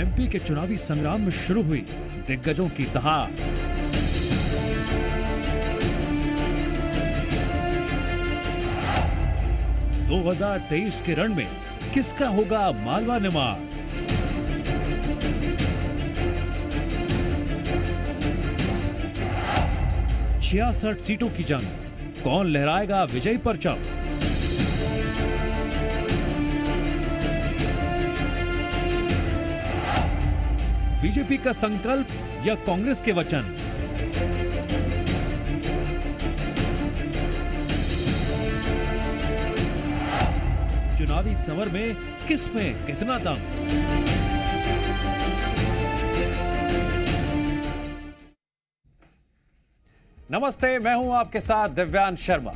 MP के चुनावी संग्राम में शुरू हुई दिग्गजों की दहाड़। दो 2023 के रण में किसका होगा मालवा निमाड़? छियासठ सीटों की जंग, कौन लहराएगा विजयी परचम? बीजेपी का संकल्प या कांग्रेस के वचन? चुनावी समर में किस में कितना दम? नमस्ते, मैं हूं आपके साथ दिव्यांश शर्मा।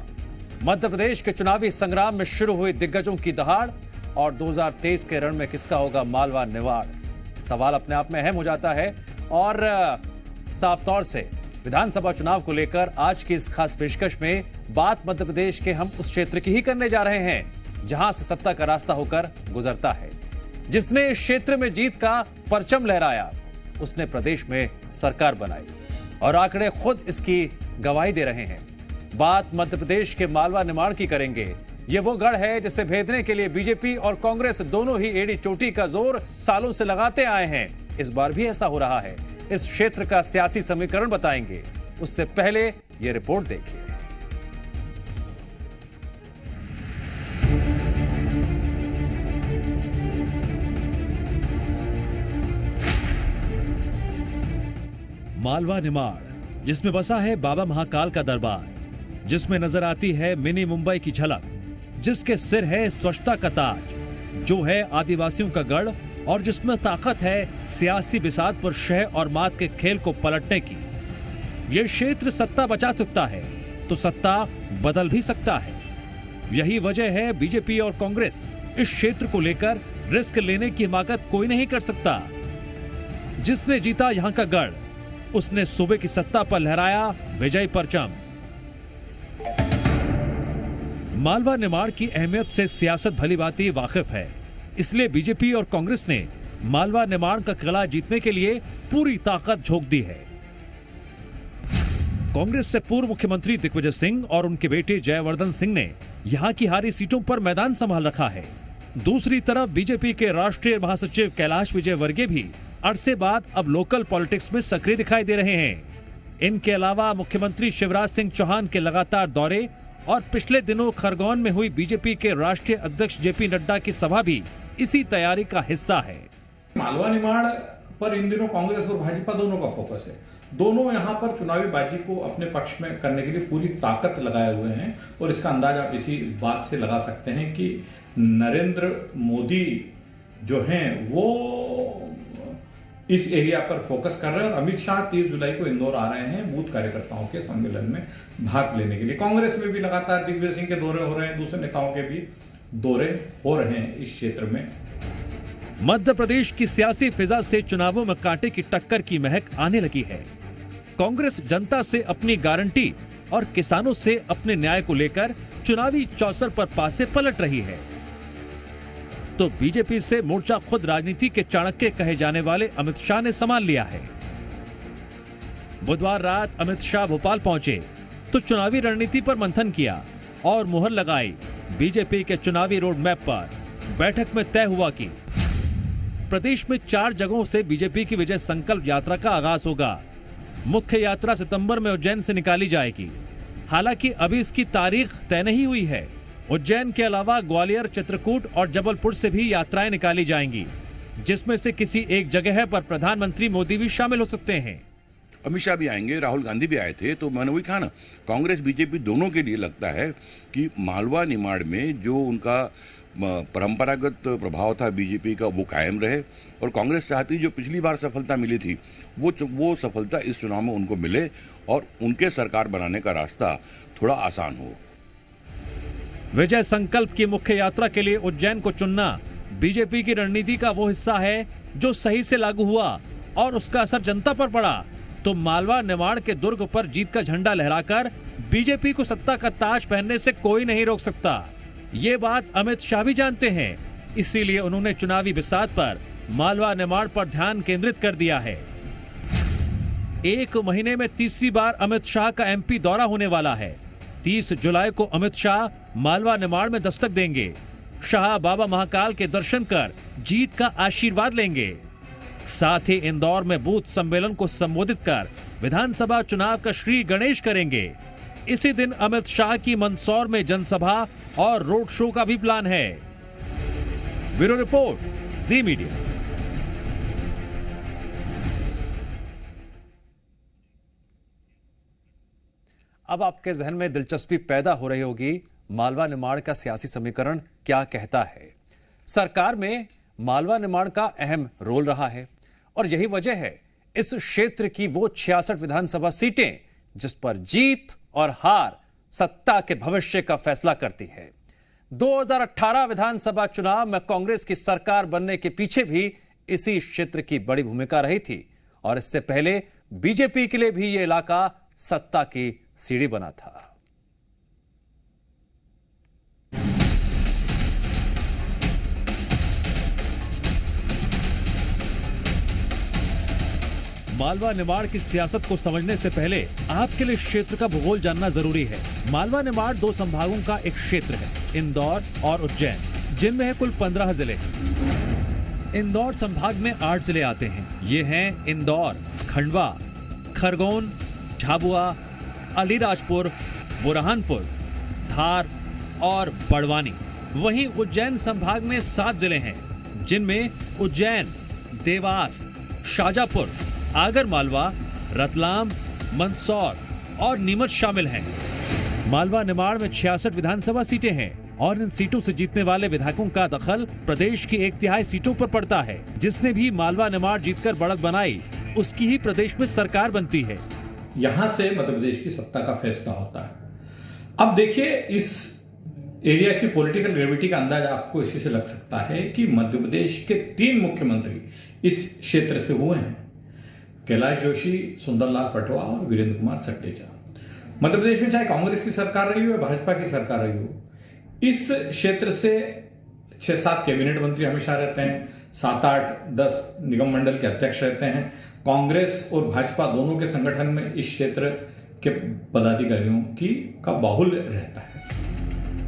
मध्य प्रदेश के चुनावी संग्राम में शुरू हुई दिग्गजों की दहाड़ और 2023 के रण में किसका होगा मालवा निमाड़? सवाल अपने आप में अहम हो जाता है और साफ तौर से विधानसभा चुनाव को लेकर आज की इस खास पेशकश में बात मध्य प्रदेश के हम उस क्षेत्र की ही करने जा रहे हैं जहां से सत्ता का रास्ता होकर गुजरता है। जिसने इस क्षेत्र में जीत का परचम लहराया उसने प्रदेश में सरकार बनाई और आंकड़े खुद इसकी गवाही दे रहे हैं। बात मध्य प्रदेश के मालवा निमाड़ की करेंगे। ये वो गढ़ है जिसे भेदने के लिए बीजेपी और कांग्रेस दोनों ही एड़ी चोटी का जोर सालों से लगाते आए हैं। इस बार भी ऐसा हो रहा है। इस क्षेत्र का सियासी समीकरण बताएंगे, उससे पहले ये रिपोर्ट देखिए। मालवा निमाड़, जिसमें बसा है बाबा महाकाल का दरबार, जिसमें नजर आती है मिनी मुंबई की झलक, जिसके सिर है स्वच्छता का ताज, जो है आदिवासियों का गढ़ और जिसमें ताकत है सियासी बिसात पर शह और मात के खेल को पलटने की। यह क्षेत्र सत्ता बचा सकता है तो सत्ता बदल भी सकता है। यही वजह है बीजेपी और कांग्रेस इस क्षेत्र को लेकर रिस्क लेने की हिमाकत कोई नहीं कर सकता। जिसने जीता यहां का गढ़ उसने सूबे की सत्ता पर लहराया विजयी परचम। मालवा निमाड़ की अहमियत से सियासत भलीभांति वाकिफ है, इसलिए बीजेपी और कांग्रेस ने मालवा निमाड़ का किला जीतने के लिए पूरी ताकत झोंक दी है। कांग्रेस से पूर्व मुख्यमंत्री दिग्विजय सिंह और उनके बेटे जयवर्धन सिंह ने यहां की हारी सीटों पर मैदान संभाल रखा है। दूसरी तरफ बीजेपी के राष्ट्रीय महासचिव कैलाश विजयवर्गीय भी अरसे बाद अब लोकल पॉलिटिक्स में सक्रिय दिखाई दे रहे हैं। इनके अलावा मुख्यमंत्री शिवराज सिंह चौहान के लगातार दौरे और पिछले दिनों खरगोन में हुई बीजेपी के राष्ट्रीय अध्यक्ष जेपी नड्डा की सभा भी इसी तैयारी का हिस्सा है। मालवा निमाड़ पर इन दिनों कांग्रेस और भाजपा दोनों का फोकस है। दोनों यहां पर चुनावी बाजी को अपने पक्ष में करने के लिए पूरी ताकत लगाए हुए हैं और इसका अंदाज आप इसी बात से लगा सकते हैं कि नरेंद्र मोदी जो हैं वो इस एरिया पर फोकस कर रहे हैं और अमित शाह 30 जुलाई को इंदौर आ रहे हैं बूथ कार्यकर्ताओं के सम्मेलन में भाग लेने के लिए। कांग्रेस में भी लगातार दिग्विजय सिंह के दौरे हो रहे हैं, दूसरे नेताओं के भी दौरे हो रहे हैं इस क्षेत्र में। मध्य प्रदेश की सियासी फिजा से चुनावों में कांटे की टक्कर की महक आने लगी है। कांग्रेस जनता से अपनी गारंटी और किसानों से अपने न्याय को लेकर चुनावी चौसर पर पासे पलट रही है, तो बीजेपी से मोर्चा खुद राजनीति के चाणक्य कहे जाने वाले अमित शाह ने संभाल लिया है। बुधवार रात अमित शाह भोपाल पहुंचे तो चुनावी रणनीति पर मंथन किया और मुहर लगाई बीजेपी के चुनावी रोड मैप पर। बैठक में तय हुआ कि प्रदेश में 4 जगहों से बीजेपी की विजय संकल्प यात्रा का आगाज होगा। मुख्य यात्रा सितंबर में उज्जैन से निकाली जाएगी। हालांकि अभी इसकी तारीख तय नहीं हुई है। उज्जैन के अलावा ग्वालियर, चित्रकूट और जबलपुर से भी यात्राएं निकाली जाएंगी, जिसमें से किसी एक जगह पर प्रधानमंत्री मोदी भी शामिल हो सकते हैं। अमित शाह भी आएंगे, राहुल गांधी भी आए थे, तो मैंने वही कहा ना, कांग्रेस बीजेपी दोनों के लिए लगता है कि मालवा निमाड़ में जो उनका परंपरागत प्रभाव था बीजेपी का वो कायम रहे और कांग्रेस चाहती जो पिछली बार सफलता मिली थी वो सफलता इस चुनाव में उनको मिले और उनके सरकार बनाने का रास्ता थोड़ा आसान हो। विजय संकल्प की मुख्य यात्रा के लिए उज्जैन को चुनना बीजेपी की रणनीति का वो हिस्सा है जो सही से लागू हुआ और उसका असर जनता पर पड़ा तो मालवा निमाड़ के दुर्ग पर जीत का झंडा लहराकर बीजेपी को सत्ता का ताज पहनने से कोई नहीं रोक सकता। ये बात अमित शाह भी जानते हैं, इसीलिए उन्होंने चुनावी बिसात पर मालवा निमाड़ पर ध्यान केंद्रित कर दिया है। 1 महीने में तीसरी बार अमित शाह का एमपी दौरा होने वाला है। 30 जुलाई को अमित शाह मालवा निमाड़ में दस्तक देंगे। शाह बाबा महाकाल के दर्शन कर जीत का आशीर्वाद लेंगे। साथ ही इंदौर में बूथ सम्मेलन को संबोधित कर विधानसभा चुनाव का श्री गणेश करेंगे। इसी दिन अमित शाह की मंदसौर में जनसभा और रोड शो का भी प्लान है। ब्यूरो रिपोर्ट, जी मीडिया। अब आपके जहन में दिलचस्पी पैदा हो रही होगी, मालवा निमाड़ का सियासी समीकरण क्या कहता है। सरकार में मालवा निमाड़ का अहम रोल रहा है और यही वजह है इस क्षेत्र की वो 66 विधानसभा सीटें जिस पर जीत और हार सत्ता के भविष्य का फैसला करती है। 2018 विधानसभा चुनाव में कांग्रेस की सरकार बनने के पीछे भी इसी क्षेत्र की बड़ी भूमिका रही थी और इससे पहले बीजेपी के लिए भी यह इलाका सत्ता की सीढ़ी बना था। मालवा निमाड़ की सियासत को समझने से पहले आपके लिए क्षेत्र का भूगोल जानना जरूरी है। मालवा निमाड़ 2 संभागों का एक क्षेत्र है, इंदौर और उज्जैन, जिनमें है कुल 15 जिले। इंदौर संभाग में 8 जिले आते हैं। ये हैं इंदौर, खंडवा, खरगोन, झाबुआ, अलीराजपुर, बुरहानपुर, धार और बड़वानी। वहीं उज्जैन संभाग में 7 जिले हैं, जिनमें उज्जैन, देवास, शाजापुर, आगरमालवा, रतलाम, मंदसौर और नीमच शामिल हैं। मालवा निमाड़ में 66 विधानसभा सीटें हैं और इन सीटों से जीतने वाले विधायकों का दखल प्रदेश की 1/3 सीटों पर पड़ता है। जिसने भी मालवा निमाड़ जीतकर बढ़त बनाई, उसकी ही प्रदेश में सरकार बनती है। यहां से मध्य प्रदेश की सत्ता का फैसला होता है। अब देखिए, इस एरिया की पॉलिटिकल ग्रेविटी का अंदाज आपको इसी से लग सकता है कि मध्य प्रदेश के 3 मुख्यमंत्री इस क्षेत्र से हुए हैं, कैलाश जोशी, सुंदरलाल पटवा और वीरेंद्र कुमार सटेजा। मध्य प्रदेश में चाहे कांग्रेस की सरकार रही हो या भाजपा की सरकार रही हो, इस क्षेत्र से 6-7 कैबिनेट मंत्री हमेशा रहते हैं, 7-8-10 निगम मंडल के अध्यक्ष रहते हैं। कांग्रेस और भाजपा दोनों के संगठन में इस क्षेत्र के पदाधिकारियों का बाहुल्य रहता है।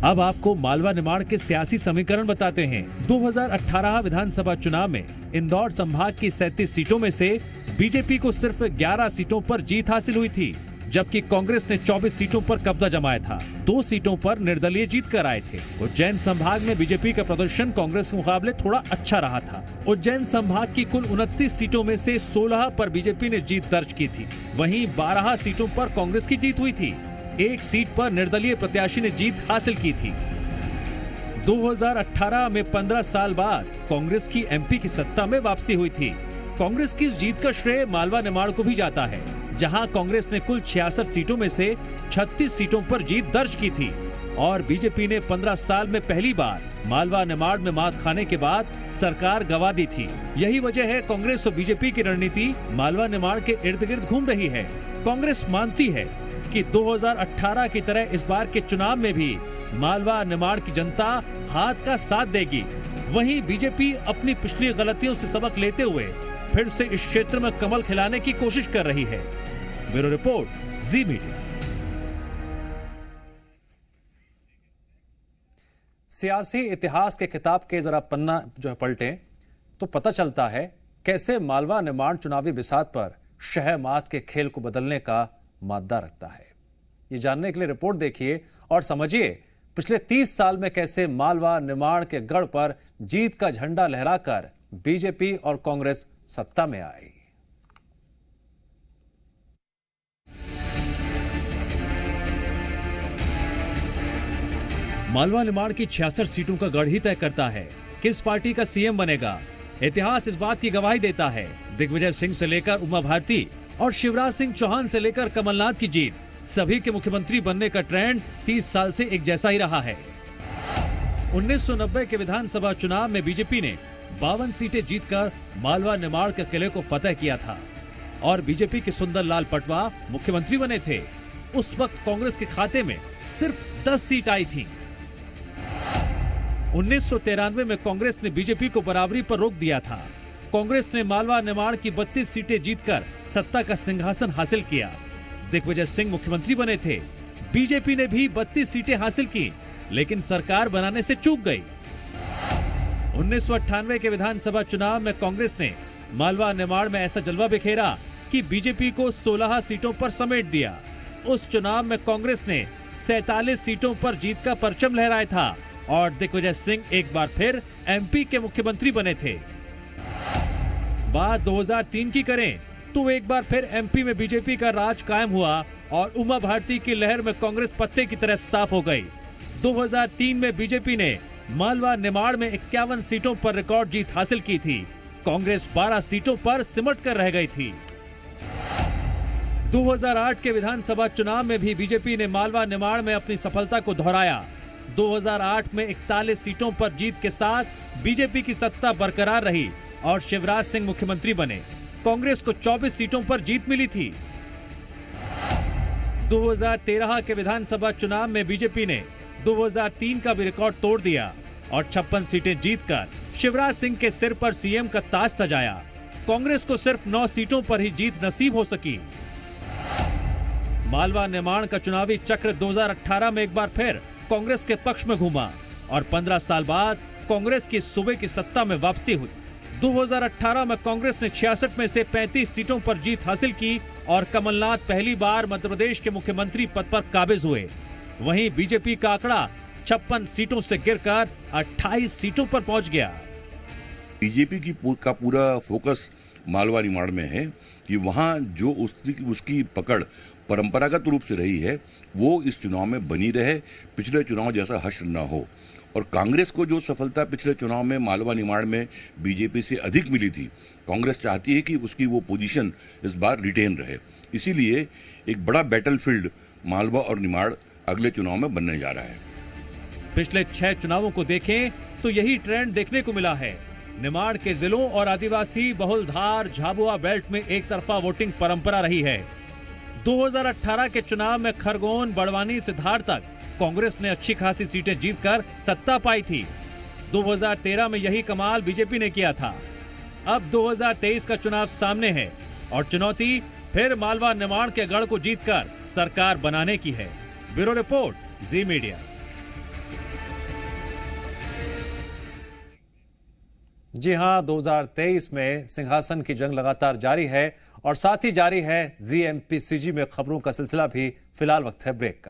अब आपको मालवा निमाड़ के सियासी समीकरण बताते हैं। 2018 विधानसभा चुनाव में इंदौर संभाग की 37 सीटों में से बीजेपी को सिर्फ 11 सीटों पर जीत हासिल हुई थी, जबकि कांग्रेस ने 24 सीटों पर कब्जा जमाया था। 2 सीटों पर निर्दलीय जीत कर आए थे। उज्जैन संभाग में बीजेपी का प्रदर्शन कांग्रेस के मुकाबले थोड़ा अच्छा रहा था। उज्जैन संभाग की कुल 29 सीटों में से 16 पर बीजेपी ने जीत दर्ज की थी। वहीं 12 सीटों पर कांग्रेस की जीत हुई थी। 1 सीट पर निर्दलीय प्रत्याशी ने जीत हासिल की थी। 2018 में 15 साल बाद कांग्रेस की एमपी की सत्ता में वापसी हुई थी। कांग्रेस की जीत का श्रेय मालवा निमाड़ को भी जाता है, जहां कांग्रेस ने कुल 66 सीटों में से 36 सीटों पर जीत दर्ज की थी और बीजेपी ने 15 साल में पहली बार मालवा निमाड़ में मात खाने के बाद सरकार गंवा दी थी। यही वजह है कांग्रेस और बीजेपी की रणनीति मालवा निमाड़ के इर्द गिर्द घूम रही है। कांग्रेस मानती है कि 2018 की तरह इस बार के चुनाव में भी मालवा निमाड़ की जनता हाथ का साथ देगी। वहीं बीजेपी अपनी पिछली गलतियों से सबक लेते हुए फिर से इस क्षेत्र में कमल खिलाने की कोशिश कर रही है। ब्यूरो रिपोर्ट, जी मीडिया। सियासी इतिहास के किताब के जरा पन्ना जो है पलटे तो पता चलता है कैसे मालवा निमाड़ चुनावी बिसात पर शह मात के खेल को बदलने का मादा रखता है। ये जानने के लिए रिपोर्ट देखिए और समझिए पिछले 30 साल में कैसे मालवा निमाड़ के गढ़ पर जीत का झंडा लहराकर बीजेपी और कांग्रेस सत्ता में आई। मालवा निमाड़ की 66 सीटों का गढ़ ही तय करता है किस पार्टी का सीएम बनेगा। इतिहास इस बात की गवाही देता है। दिग्विजय सिंह से लेकर उमा भारती और शिवराज सिंह चौहान से लेकर कमलनाथ की जीत, सभी के मुख्यमंत्री बनने का ट्रेंड 30 साल से एक जैसा ही रहा है। 1990 के विधानसभा चुनाव में बीजेपी ने 52 सीटें जीतकर मालवा निमाड़ के किले को फतेह किया था और बीजेपी के सुंदरलाल पटवा मुख्यमंत्री बने थे। उस वक्त कांग्रेस के खाते में सिर्फ 10 सीट आई थी। 1993 में कांग्रेस ने बीजेपी को बराबरी पर रोक दिया था। कांग्रेस ने मालवा निमाड़ की 32 सीटें जीतकर सत्ता का सिंहासन हासिल किया। दिग्विजय सिंह मुख्यमंत्री बने थे। बीजेपी ने भी 32 सीटें हासिल की, लेकिन सरकार बनाने से चूक गई। 1998 के विधानसभा चुनाव में कांग्रेस ने मालवा निमाड़ में ऐसा जलवा बिखेरा कि बीजेपी को 16 सीटों पर समेट दिया। उस चुनाव में कांग्रेस ने 47 सीटों पर जीत का परचम लहराया था और दिग्विजय सिंह एक बार फिर एमपी के मुख्यमंत्री बने थे। बात 2003 की करें तो एक बार फिर एमपी में बीजेपी का राज कायम हुआ और उमा भारती की लहर में कांग्रेस पत्ते की तरह साफ हो गई। 2003 में बीजेपी ने मालवा निमाड़ में 51 सीटों पर रिकॉर्ड जीत हासिल की थी। कांग्रेस 12 सीटों पर सिमट कर रह गई थी। 2008 के विधानसभा चुनाव में भी बीजेपी ने मालवा निमाड़ में अपनी सफलता को दोहराया। 2008 में 41 सीटों पर जीत के साथ बीजेपी की सत्ता बरकरार रही और शिवराज सिंह मुख्यमंत्री बने। कांग्रेस को 24 सीटों पर जीत मिली थी। 2013 के विधानसभा चुनाव में बीजेपी ने 2003 का भी रिकॉर्ड तोड़ दिया और 56 सीटें जीतकर शिवराज सिंह के सिर पर सीएम का ताज सजाया। कांग्रेस को सिर्फ 9 सीटों पर ही जीत नसीब हो सकी। मालवा निमाड़ का चुनावी चक्र 2018 में एक बार फिर कांग्रेस के पक्ष में घूमा और 15 साल बाद कांग्रेस की सूबे की सत्ता में वापसी हुई। 2018 में कांग्रेस ने 66 में से 35 सीटों पर जीत हासिल की और कमलनाथ पहली बार मध्य प्रदेश के मुख्यमंत्री पद पर काबिज हुए। वहीं बीजेपी का आंकड़ा 56 सीटों से गिरकर 28 सीटों पर पहुंच गया। बीजेपी की का पूरा फोकस मालवा निमाड़ में है कि वहाँ जो उसकी पकड़ परंपरागत रूप से रही है वो इस चुनाव में बनी रहे, पिछले चुनाव जैसा हश्र न हो। और कांग्रेस को जो सफलता पिछले चुनाव में मालवा निमाड़ में बीजेपी से अधिक मिली थी, कांग्रेस चाहती है कि उसकी वो पोजीशन इस बार रिटेन रहे। इसीलिए एक बड़ा बैटलफील्ड मालवा और निमाड़ अगले चुनाव में बनने जा रहा है। पिछले 6 चुनावों को देखें तो यही ट्रेंड देखने को मिला है। निमाड़ के जिलों और आदिवासी बहुल धार झाबुआ बेल्ट में एक तरफा वोटिंग परंपरा रही है। 2018 के चुनाव में खरगोन, बड़वानी, सिद्धार्थ तक कांग्रेस ने अच्छी खासी सीटें जीतकर सत्ता पाई थी। 2013 में यही कमाल बीजेपी ने किया था। अब 2023 का चुनाव सामने है और चुनौती फिर मालवा निमाड़ के गढ़ को जीतकर सरकार बनाने की है। ब्यूरो रिपोर्ट, जी मीडिया। जी हां, 2023 में सिंहासन की जंग लगातार जारी है और साथ ही जारी है जीएमपीसीजी में खबरों का सिलसिला भी। फिलहाल वक्त है ब्रेक का।